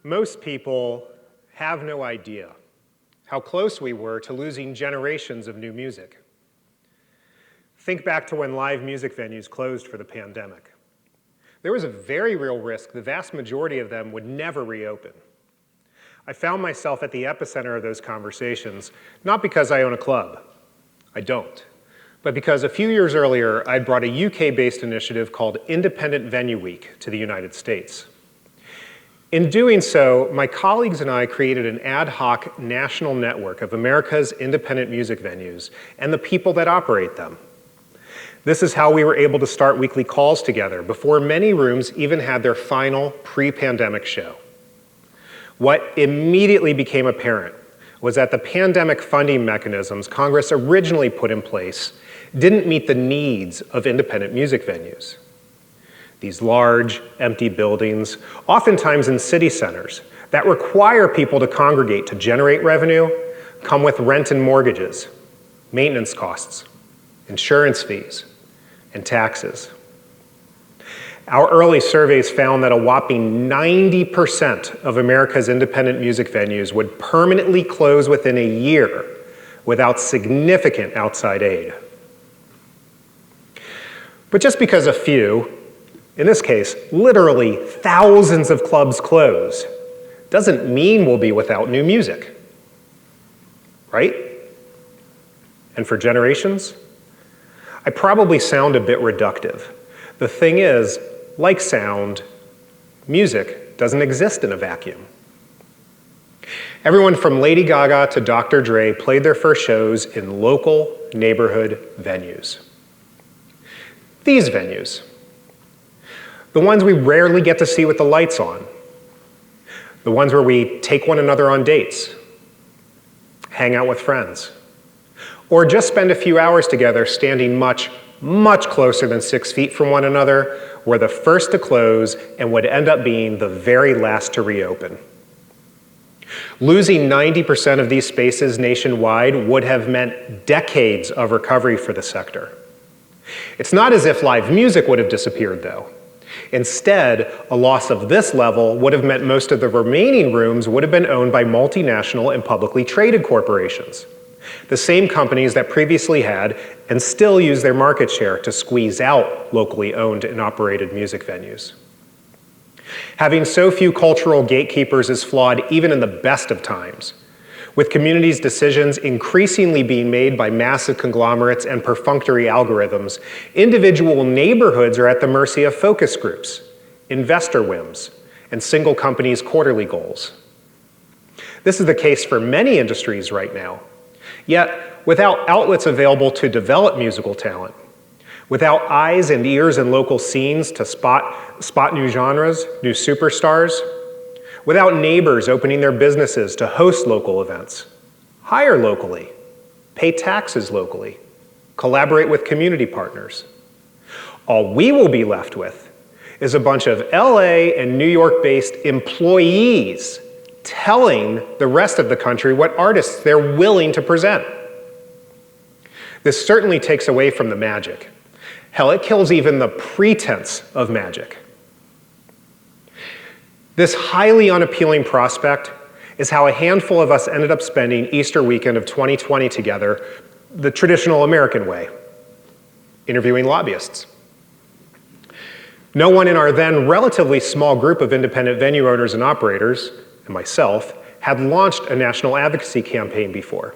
Most people have no idea how close we were to losing generations of new music. Think back to when live music venues closed for the pandemic. There was a very real risk the vast majority of them would never reopen. I found myself at the epicenter of those conversations, not because I own a club. I don't. But because a few years earlier, I'd brought a UK-based initiative called Independent Venue Week to the United States. In doing so, my colleagues and I created an ad hoc national network of America's independent music venues and the people that operate them. This is how we were able to start weekly calls together before many rooms even had their final pre-pandemic show. What immediately became apparent was that the pandemic funding mechanisms Congress originally put in place didn't meet the needs of independent music venues. These large, empty buildings, oftentimes in city centers, that require people to congregate to generate revenue, come with rent and mortgages, maintenance costs, insurance fees, and taxes. Our early surveys found that a whopping 90% of America's independent music venues would permanently close within a year without significant outside aid. But just because a few, in this case, literally thousands of clubs close, doesn't mean we'll be without new music, right? And for generations? I probably sound a bit reductive. The thing is, like sound, music doesn't exist in a vacuum. Everyone from Lady Gaga to Dr. Dre played their first shows in local neighborhood venues. These venues. The ones we rarely get to see with the lights on. The ones where we take one another on dates, hang out with friends, or just spend a few hours together standing much, much closer than 6 feet from one another, were the first to close and would end up being the very last to reopen. Losing 90% of these spaces nationwide would have meant decades of recovery for the sector. It's not as if live music would have disappeared, though. Instead, a loss of this level would have meant most of the remaining rooms would have been owned by multinational and publicly traded corporations, the same companies that previously had and still use their market share to squeeze out locally owned and operated music venues. Having so few cultural gatekeepers is flawed even in the best of times, with communities' decisions increasingly being made by massive conglomerates and perfunctory algorithms. Individual neighborhoods are at the mercy of focus groups, investor whims, and single companies' quarterly goals. This is the case for many industries right now. Yet, without outlets available to develop musical talent, without eyes and ears in local scenes to spot new genres, new superstars, without neighbors opening their businesses to host local events, hire locally, pay taxes locally, collaborate with community partners. All we will be left with is a bunch of LA and New York-based employees telling the rest of the country what artists they're willing to present. This certainly takes away from the magic. Hell, it kills even the pretense of magic. This highly unappealing prospect is how a handful of us ended up spending Easter weekend of 2020 together the traditional American way, interviewing lobbyists. No one in our then relatively small group of independent venue owners and operators, and myself, had launched a national advocacy campaign before.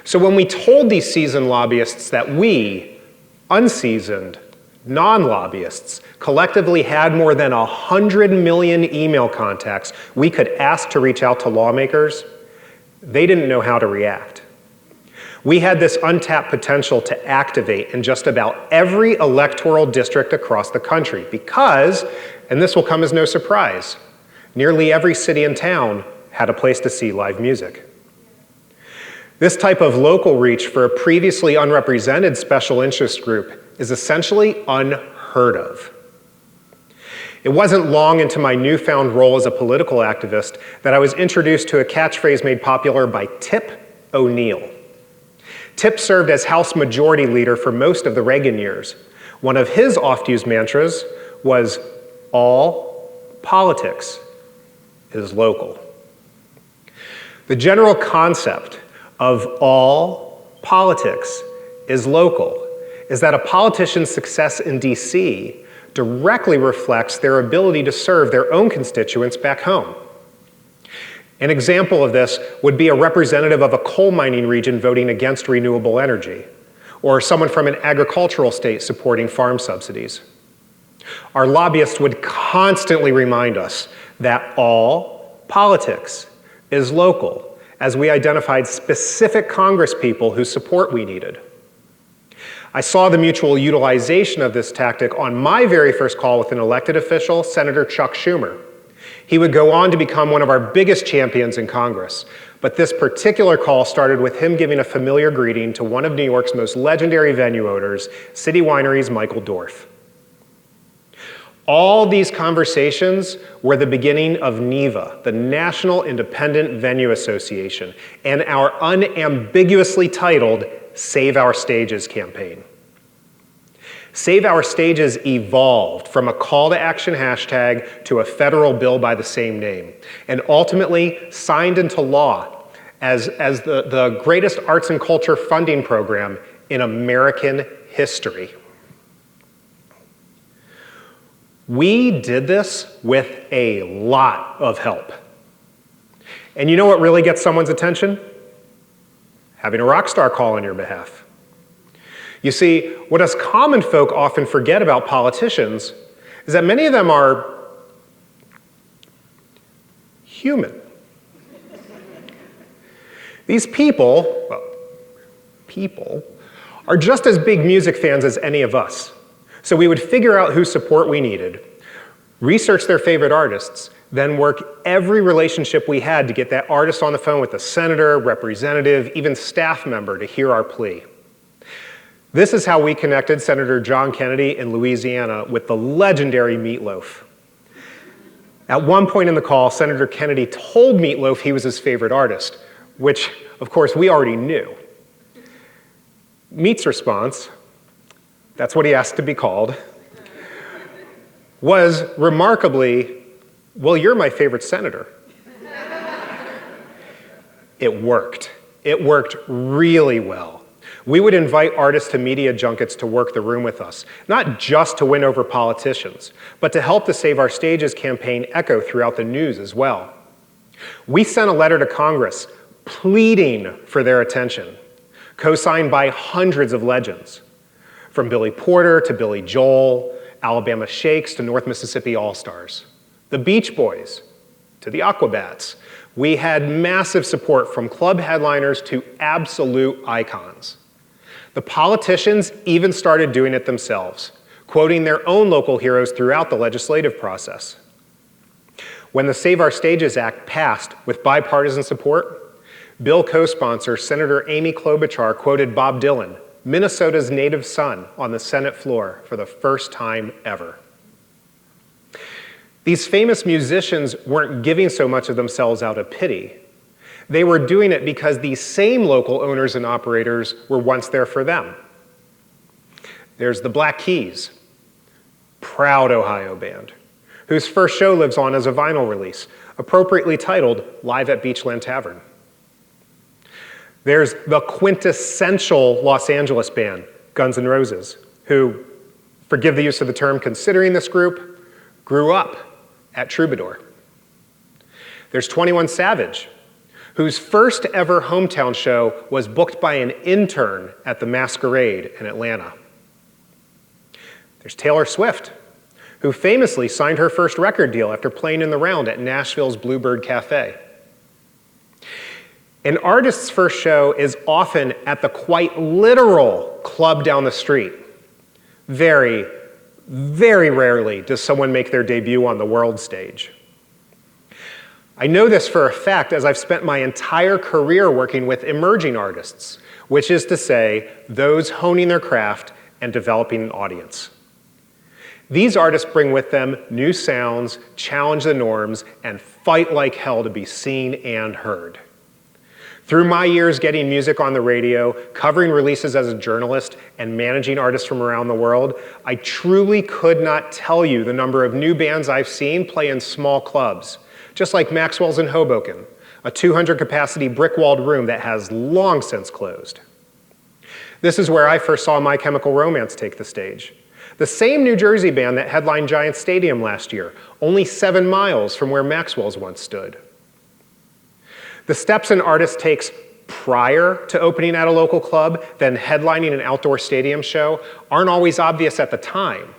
So when we told these seasoned lobbyists that we, unseasoned, non-lobbyists, collectively had more than 100 million email contacts we could ask to reach out to lawmakers, they didn't know how to react. We had this untapped potential to activate in just about every electoral district across the country because, and this will come as no surprise, nearly every city and town had a place to see live music. This type of local reach for a previously unrepresented special interest group is essentially unheard of. It wasn't long into my newfound role as a political activist that I was introduced to a catchphrase made popular by Tip O'Neill. Tip served as House Majority Leader for most of the Reagan years. One of his oft-used mantras was, "All politics is local. The general concept of all politics is local is that a politician's success in DC directly reflects their ability to serve their own constituents back home. An example of this would be a representative of a coal mining region voting against renewable energy, or someone from an agricultural state supporting farm subsidies. Our lobbyists would constantly remind us that all politics is local, as we identified specific congresspeople whose support we needed. I saw the mutual utilization of this tactic on my very first call with an elected official, Senator Chuck Schumer. He would go on to become one of our biggest champions in Congress, but this particular call started with him giving a familiar greeting to one of New York's most legendary venue owners, City Winery's Michael Dorf. All these conversations were the beginning of NIVA, the National Independent Venue Association, and our unambiguously titled Save Our Stages campaign. Save Our Stages evolved from a call to action hashtag to a federal bill by the same name, and ultimately signed into law as the greatest arts and culture funding program in American history. We did this with a lot of help. And you know what really gets someone's attention? Having a rock star call on your behalf. You see, what us common folk often forget about politicians is that many of them are human. These people are just as big music fans as any of us. So we would figure out whose support we needed, research their favorite artists, then work every relationship we had to get that artist on the phone with a senator, representative, even staff member to hear our plea. This is how we connected Senator John Kennedy in Louisiana with the legendary Meat Loaf. At one point in the call, Senator Kennedy told Meat Loaf he was his favorite artist, which, of course, we already knew. Meat's response, that's what he asked to be called, was remarkably, well, you're my favorite senator. It worked. It worked really well. We would invite artists to media junkets to work the room with us, not just to win over politicians, but to help the Save Our Stages campaign echo throughout the news as well. We sent a letter to Congress pleading for their attention, co-signed by hundreds of legends, from Billy Porter to Billy Joel, Alabama Shakes to North Mississippi All-Stars, the Beach Boys to the Aquabats. We had massive support from club headliners to absolute icons. The politicians even started doing it themselves, quoting their own local heroes throughout the legislative process. When the Save Our Stages Act passed with bipartisan support, bill co-sponsor Senator Amy Klobuchar quoted Bob Dylan, Minnesota's native son, on the Senate floor for the first time ever. These famous musicians weren't giving so much of themselves out of pity. They were doing it because these same local owners and operators were once there for them. There's the Black Keys, proud Ohio band, whose first show lives on as a vinyl release, appropriately titled Live at Beachland Tavern. There's the quintessential Los Angeles band, Guns N' Roses, who, forgive the use of the term considering this group, grew up at Troubadour. There's 21 Savage, whose first ever hometown show was booked by an intern at the Masquerade in Atlanta. There's Taylor Swift, who famously signed her first record deal after playing in the round at Nashville's Bluebird Cafe. An artist's first show is often at the quite literal club down the street. Very, very rarely does someone make their debut on the world stage. I know this for a fact as I've spent my entire career working with emerging artists, which is to say, those honing their craft and developing an audience. These artists bring with them new sounds, challenge the norms, and fight like hell to be seen and heard. Through my years getting music on the radio, covering releases as a journalist, and managing artists from around the world, I truly could not tell you the number of new bands I've seen play in small clubs, just like Maxwell's in Hoboken, a 200-capacity brick-walled room that has long since closed. This is where I first saw My Chemical Romance take the stage. The same New Jersey band that headlined Giant Stadium last year, only 7 miles from where Maxwell's once stood. The steps an artist takes prior to opening at a local club, then headlining an outdoor stadium show, aren't always obvious at the time.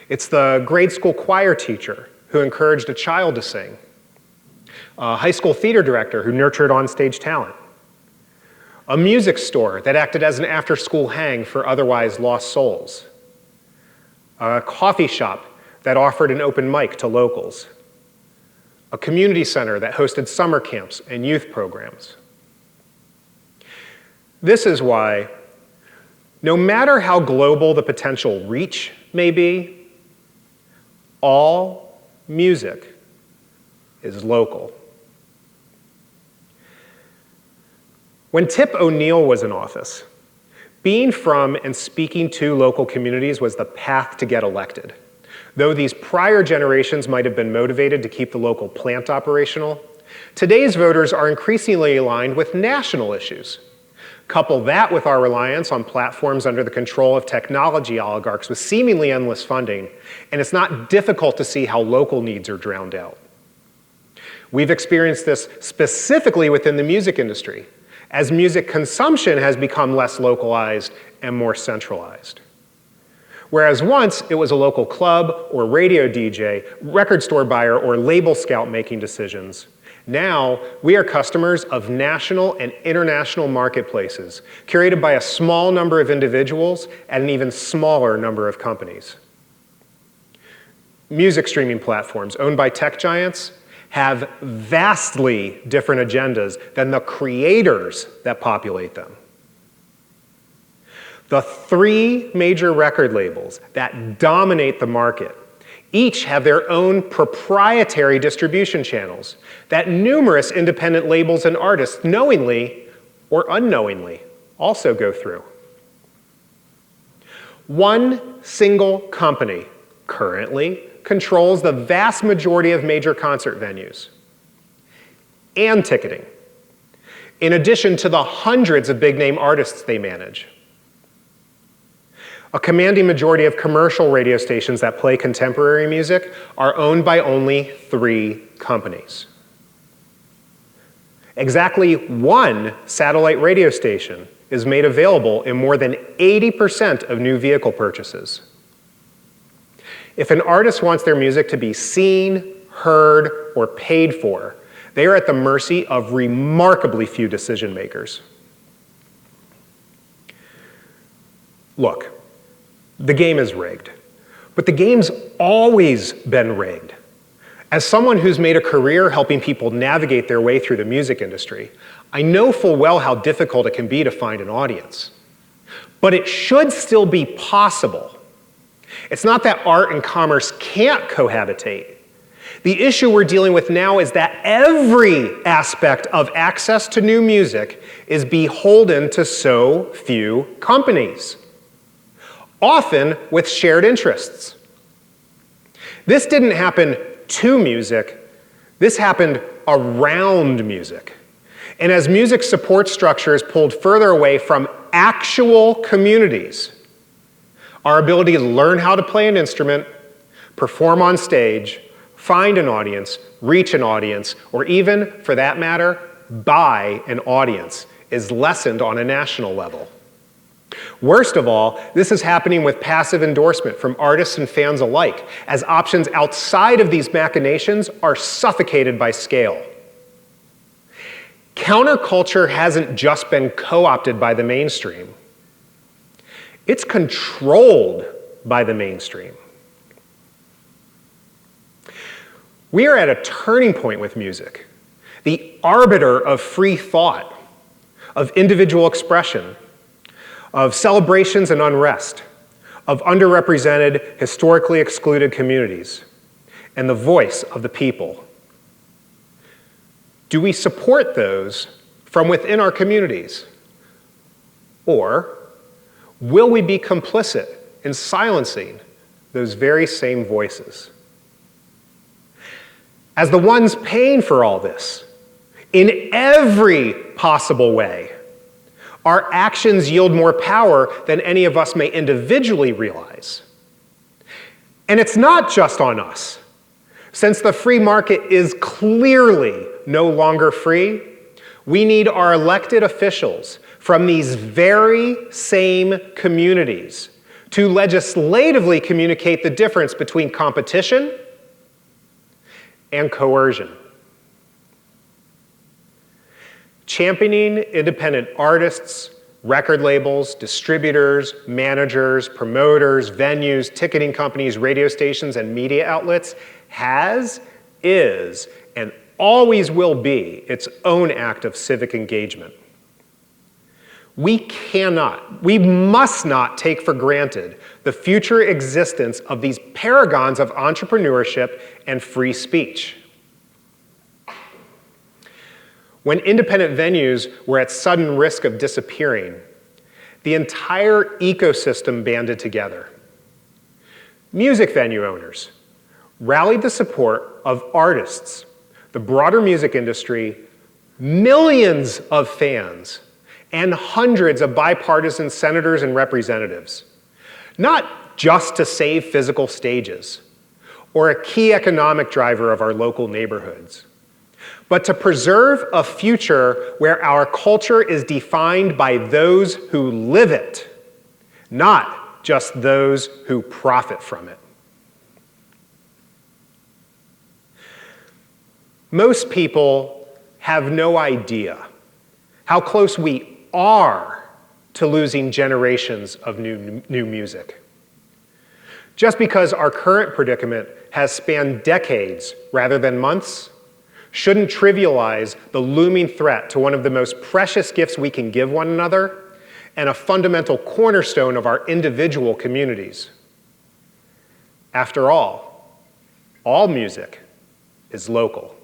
It's the grade school choir teacher who encouraged a child to sing, a high school theater director who nurtured onstage talent, a music store that acted as an after-school hang for otherwise lost souls, a coffee shop that offered an open mic to locals, a community center that hosted summer camps and youth programs. This is why, no matter how global the potential reach may be, all music is local. When Tip O'Neill was in office, being from and speaking to local communities was the path to get elected. Though these prior generations might have been motivated to keep the local plant operational, today's voters are increasingly aligned with national issues. Couple that with our reliance on platforms under the control of technology oligarchs with seemingly endless funding, and it's not difficult to see how local needs are drowned out. We've experienced this specifically within the music industry, as music consumption has become less localized and more centralized. Whereas once it was a local club or radio DJ, record store buyer, or label scout making decisions, now we are customers of national and international marketplaces curated by a small number of individuals and an even smaller number of companies. Music streaming platforms owned by tech giants have vastly different agendas than the creators that populate them. The 3 major record labels that dominate the market each have their own proprietary distribution channels that numerous independent labels and artists knowingly or unknowingly also go through. One single company currently controls the vast majority of major concert venues and ticketing, in addition to the hundreds of big-name artists they manage. A commanding majority of commercial radio stations that play contemporary music are owned by only 3 companies. Exactly 1 satellite radio station is made available in more than 80% of new vehicle purchases. If an artist wants their music to be seen, heard, or paid for, they are at the mercy of remarkably few decision makers. Look, the game is rigged, but the game's always been rigged. As someone who's made a career helping people navigate their way through the music industry, I know full well how difficult it can be to find an audience. But it should still be possible. It's not that art and commerce can't cohabitate. The issue we're dealing with now is that every aspect of access to new music is beholden to so few companies, often with shared interests. This didn't happen to music, this happened around music. And as music support structures pulled further away from actual communities, our ability to learn how to play an instrument, perform on stage, find an audience, reach an audience, or even, for that matter, buy an audience is lessened on a national level. Worst of all, this is happening with passive endorsement from artists and fans alike, as options outside of these machinations are suffocated by scale. Counterculture hasn't just been co-opted by the mainstream. It's controlled by the mainstream. We are at a turning point with music, the arbiter of free thought, of individual expression, of celebrations and unrest, of underrepresented, historically excluded communities, and the voice of the people. Do we support those from within our communities? Or will we be complicit in silencing those very same voices? As the ones paying for all this, in every possible way, our actions yield more power than any of us may individually realize. And it's not just on us. Since the free market is clearly no longer free, we need our elected officials from these very same communities to legislatively communicate the difference between competition and coercion. Championing independent artists, record labels, distributors, managers, promoters, venues, ticketing companies, radio stations, and media outlets has, is, and always will be its own act of civic engagement. We must not take for granted the future existence of these paragons of entrepreneurship and free speech. When independent venues were at sudden risk of disappearing, the entire ecosystem banded together. Music venue owners rallied the support of artists, the broader music industry, millions of fans, and hundreds of bipartisan senators and representatives, not just to save physical stages or a key economic driver of our local neighborhoods, but to preserve a future where our culture is defined by those who live it, not just those who profit from it. Most people have no idea how close we are to losing generations of new music. Just because our current predicament has spanned decades rather than months shouldn't trivialize the looming threat to one of the most precious gifts we can give one another and a fundamental cornerstone of our individual communities. After all music is local.